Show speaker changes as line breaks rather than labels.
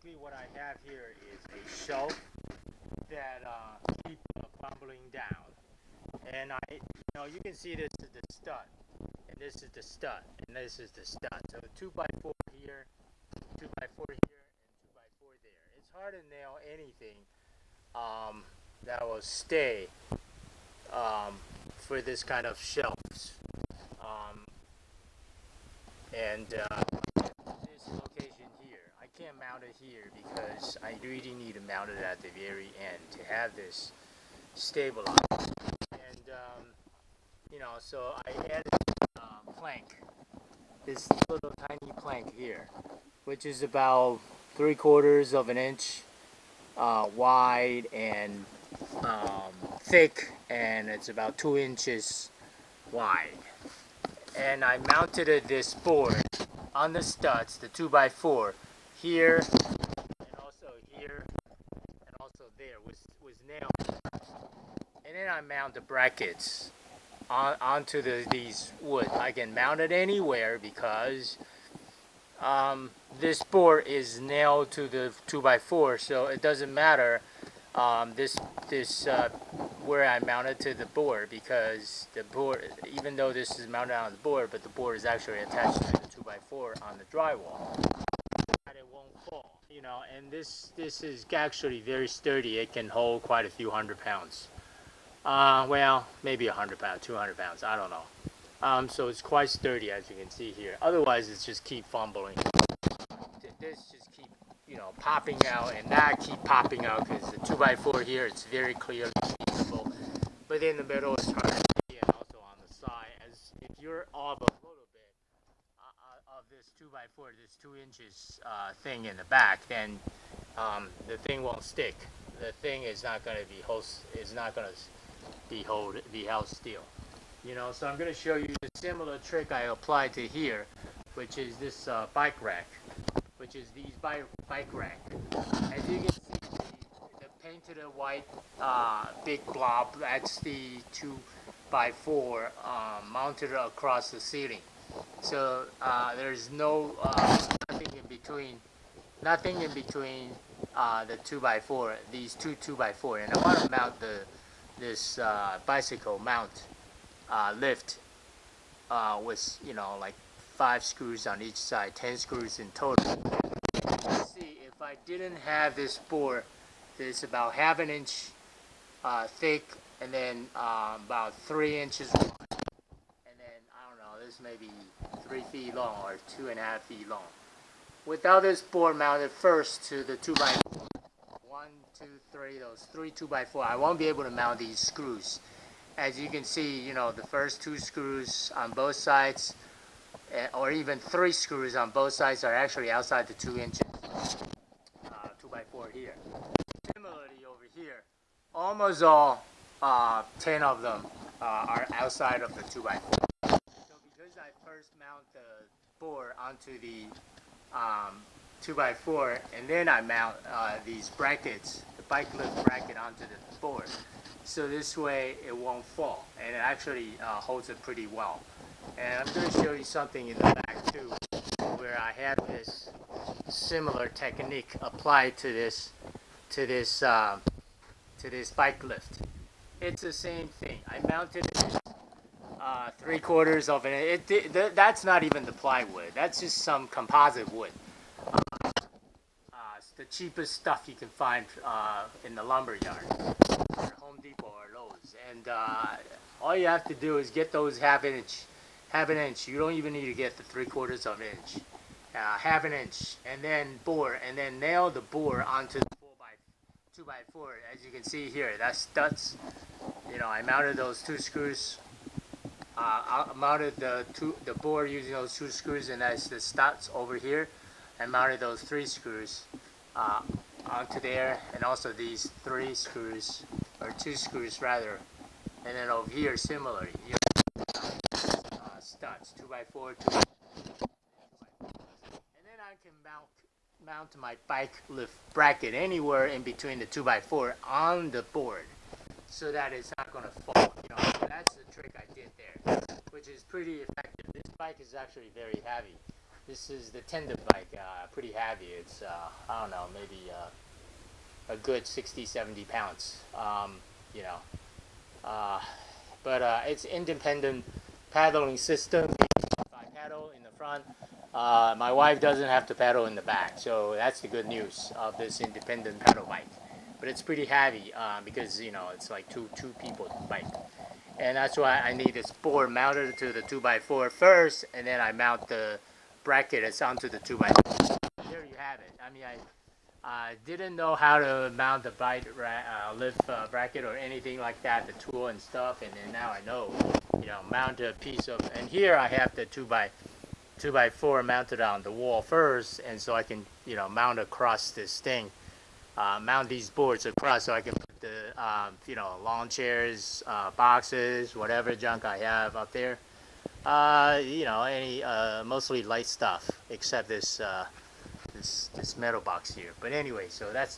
basically what I have here is a shelf that keeps crumbling down. And you can see this is the stud, and this is the stud, and this is the stud. So 2x4 here, 2x4 here, and 2x4 there. It's hard to nail anything that will stay for this kind of shelves. Um, and this location here, I can't mount it here because I really need to mount it at the very end to have this stabilized. And so I added plank, this little tiny plank here, which is about 3/4 of an inch wide and thick, and it's about 2 inches wide. And I mounted this board on the studs, the 2x4, here and also here and also there was nailed. And then I mount the brackets onto these wood. I can mount it anywhere because this board is nailed to the 2x4, so it doesn't matter where I mounted to the board, because the board, even though this is mounted on the board, but the board is actually attached to the 2x4 on the drywall, and it won't fall. And this is actually very sturdy. It can hold quite a few 100 pounds. Well, maybe 100 pounds, 200 pounds, I don't know. So it's quite sturdy, as you can see here. Otherwise, it's just keep fumbling. This just keep, popping out, and that keep popping out because the 2x4 here, it's very clearly visible. But in the middle, it's hard to see, and also on the side, as if you're off a little bit of this 2x4, this 2 inches thing in the back, then the thing won't stick. The thing is not going to be held still. So I'm going to show you the similar trick I applied to here, which is this bike rack, which is these bike rack. As you can see, the painted white big blob, that's the 2x4 mounted across the ceiling. So there's nothing in between the 2x4, these two 2x4, and I want to mount this bicycle mount lift with like 5 screws on each side, 10 screws in total. Let's see, if I didn't have this board, it's about ½ an inch thick, and then about 3 inches wide, and then I don't know, this may be 3 feet long or 2.5 feet long. Without this board mounted first to the 2x4, 1, 2, 3, those 3 2x4, I won't be able to mount these screws. As you can see, the first 2 screws on both sides, or even 3 screws on both sides, are actually outside the 2 inches 2x4 here. Similarly over here, almost all 10 of them are outside of the 2x4. So because I first mount the board onto the 2x4, and then I mount these brackets, the bike lift bracket, onto the board, so this way it won't fall, and it actually holds it pretty well. And I'm going to show you something in the back too, where I have this similar technique applied to this bike lift. It's the same thing. I mounted it 3/4 of an inch. That's not even the plywood. That's just some composite wood. It's the cheapest stuff you can find in the lumber yard, or Home Depot or Lowe's. And all you have to do is get those ½ an inch. You don't even need to get the 3/4 of an inch. ½ an inch, and then board, and then nail the board onto the 2x4. As you can see here, that's studs. I mounted those 2 screws. I mounted the board using those 2 screws, and that's the studs over here. I mounted those 3 screws onto there, and also these 3 screws, or 2 screws rather. And then over here, similarly, studs, 2x4, 2x4. And then I can mount my bike lift bracket anywhere in between the 2x4 on the board, so that it's not going to fall. So that's the trick I did there, which is pretty effective. This bike is actually very heavy, This is the tandem bike, pretty heavy. It's, I don't know, maybe a good 60, 70 pounds, you know. Uh, but it's independent paddling system. I paddle in the front. My wife doesn't have to paddle in the back, so that's the good news of this independent paddle bike. But it's pretty heavy because it's like two people bike, and that's why I need this board mounted to the 2x4 first, and then I mount the bracket that's onto the 2x4. There you have it. I mean, I didn't know how to mount the lift bracket or anything like that, the tool and stuff, and then now I know, mount a piece of, and here I have the 2x4 mounted on the wall first, and so I can, mount across this thing, mount these boards across so I can put the, lawn chairs, boxes, whatever junk I have up there, any, mostly light stuff, except this metal box here. But anyway, so that's